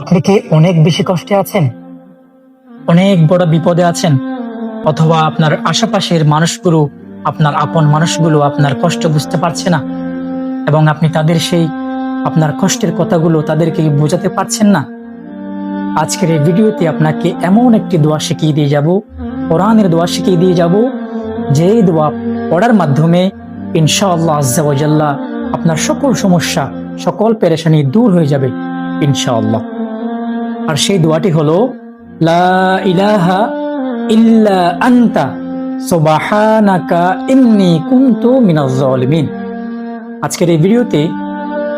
আপনি কি অনেক বেশি কষ্টে আছেন, অনেক বড় বিপদে আছেন, অথবা আপনার আশেপাশের মানুষগুলো, আপনার আপন মানুষগুলো আপনার কষ্ট বুঝতে পারছে না এবং আপনি তাদের সেই আপনার কষ্টের কথাগুলো তাদেরকে বোঝাতে পারছেন না? আজকের এই ভিডিওতে আপনাকে এমন একটি দোয়া শিখিয়ে দিয়ে যাব, কোরআনের দোয়া শিখিয়ে দিয়ে যাব, যেই দোয়া পড়ার মাধ্যমে ইনশাআল্লাহ আজ্জা ওয়া জাল্লা আপনার সকল সমস্যা, সকল পেরেশানি দূর হয়ে যাবে ইনশাআল্লাহ। আর সেই দোয়াটি হলো লা ইলাহা ইল্লা আনতা সুবহানাকা ইন্নী কুনতু মিনাজ জালিমিন। আজকের এই ভিডিওতে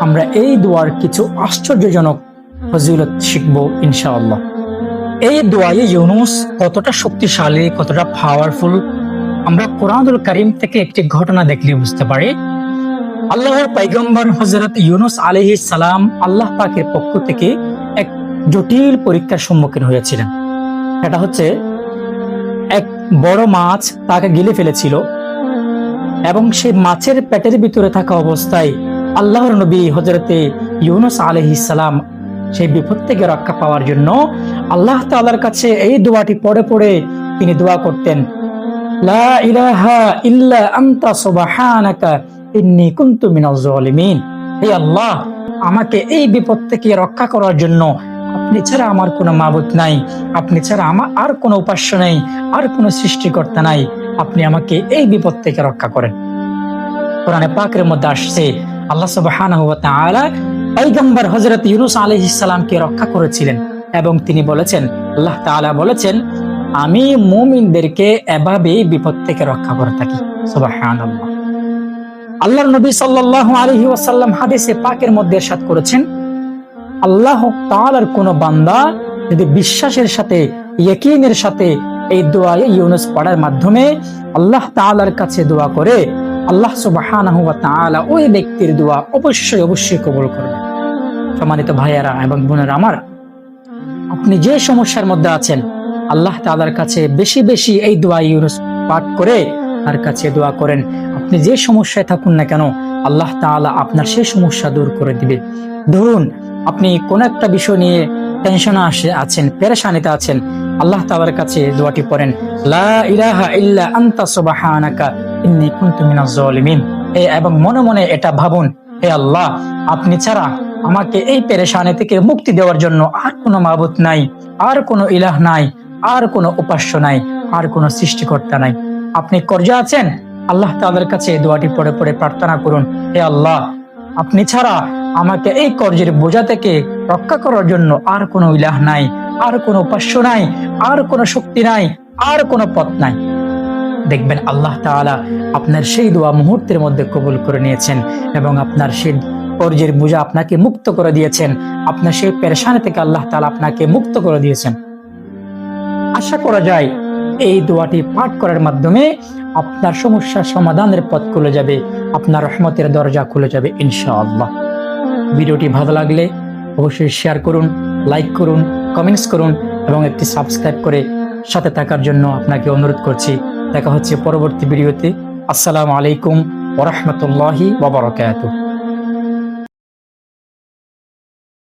আমরা এই দোয়ার কিছু আশ্চর্যজনক ফজিলত শিখব ইনশাআল্লাহ। এই দোয়ায়ে ইউনুস কতটা শক্তিশালী, কতটা পাওয়ারফুল আমরা কোরআনুল কারীম থেকে একটি ঘটনা দেখলে বুঝতে পারি। আল্লাহর পয়গম্বর হযরত ইউনুস আলাইহিস সালাম আল্লাহ পাকের পক্ষ থেকে এক জটিল পরীক্ষার সম্মুখীন হয়েছিলেন। এটা হচ্ছে এক বড় মাছ তাকে গিলে ফেলেছিল এবং সেই মাছের পেটের ভিতরে থাকা অবস্থায় আল্লাহর নবী হযরতে ইউনুস আলাইহিস সালাম সেই বিপদ থেকে রক্ষা পাওয়ার জন্য আল্লাহ তাআলার কাছে এই দোয়াটি পড়ে পড়ে তিনি দোয়া করতেন, লা ইলাহা ইল্লা আনতা সুবহানাকা ইন্নী কুনতু মিনাজ জালিমিন। হে আল্লাহ, আমাকে এই বিপদ থেকে রক্ষা করার জন্য আপনি ছাড়া আমার কোনো মাবুদ নাই, আপনি ছাড়া আমার আর কোনো উপাস্য নেই, আর কোনো সৃষ্টিকর্তা নাই, আপনি আমাকে এই বিপদ থেকে রক্ষা করেন। কোরআনে পাকের মধ্যে আসছে আল্লাহ সুবহানাহু ওয়া তাআলা পয়গম্বর হযরত ইউনুস আলাইহিস সালামকে রক্ষা করেছিলেন এবং তিনি বলেছেন, আল্লাহ তাআলা বলেছেন, আমি মুমিনদেরকে এভাবেই বিপদ থেকে রক্ষা করে থাকি। সুবহানাল্লাহ। আল্লাহর নবী সাল্লাল্লাহু আলাইহি ওয়াসাল্লাম হাদিসে পাকের মধ্যে ইরশাদ করেছেন, আল্লাহ তাআলার কোন বান্দা যদি বিশ্বাসের সাথে, ইয়াকিনের সাথে এই দোয়া ইউনুস পড়ার মাধ্যমে আল্লাহ তাআলার কাছে দোয়া করে, আল্লাহ সুবহানাহু ওয়া তাআলা ওই ব্যক্তির দোয়া অবশ্যই অবশ্যই কবুল করবেন। সম্মানিত ভাইয়েরা এবং বোনেরা আমার, আপনি যে সমস্যার মধ্যে আছেন আল্লাহ তাআলার কাছে বেশি বেশি এই দোয়া ইউনুস পাঠ করে তার কাছে দোয়া করেন। আপনি যে সমস্যায় থাকুন না কেন আল্লাহ তাআলা আপনার সেই সমস্যা দূর করে দিবে। ধরুন আপনি কোন একটা বিষয় নিয়ে টেনশনে আছেন, পেরেশানিতে আছেন, আল্লাহ তাআলার কাছে দোয়াটি পড়েন, লা ইলাহা ইল্লা আনতা সুবহানাকা ইন্নী কুনতু মিনাজ জালিমিন। এবং মনে মনে এটা ভাবুন, হে আল্লাহ, আপনি ছাড়া আমাকে এই পেরেশানি থেকে মুক্তি দেওয়ার জন্য আর কোনো মাবুদ নাই, আর কোনো ইলাহ নাই, আর কোনো উপাস্য নাই, আর কোনো সৃষ্টিকর্তা নাই। আপনি কর্জে আছেন, আল্লাহ তাআলার কাছে দোয়াটি পড়ে পড়ে প্রার্থনা করুন, হে আল্লাহ, আপনি ছাড়া আমাকে এই কর্জের বোঝা থেকে রক্ষা করার জন্য আর কোনো ইলাহ নাই, আর কোনো উপাস্য নাই, আর কোনো শক্তি নাই, আর কোনো পথ নাই। দেখবেন আল্লাহ তাআলা আপনার সেই দোয়া মুহূর্তের মধ্যে কবুল করে নিয়েছেন এবং আপনার সেই কর্জের বোঝা আপনাকে মুক্ত করে দিয়েছেন, আপনার সেই পেরেশানি থেকে আল্লাহ তাআলা আপনাকে মুক্ত করে দিয়েছেন। আশা করা যায় এই দোয়াটি পাঠ করার মাধ্যমে আপনার সমস্যার সমাধানের পথ খুলে যাবে, আপনার রহমতের দরজা খুলে যাবে ইনশাআল্লাহ। ভিডিওটি ভালো লাগলে অবশ্যই শেয়ার করুন, লাইক করুন, কমেন্টস করুন এবং একটি সাবস্ক্রাইব করে সাথে থাকার জন্য আপনাকে অনুরোধ করছি। দেখা হচ্ছে পরবর্তী ভিডিওতে। আসসালামু আলাইকুম ওয়া রাহমাতুল্লাহি ওয়া বারাকাতুহু।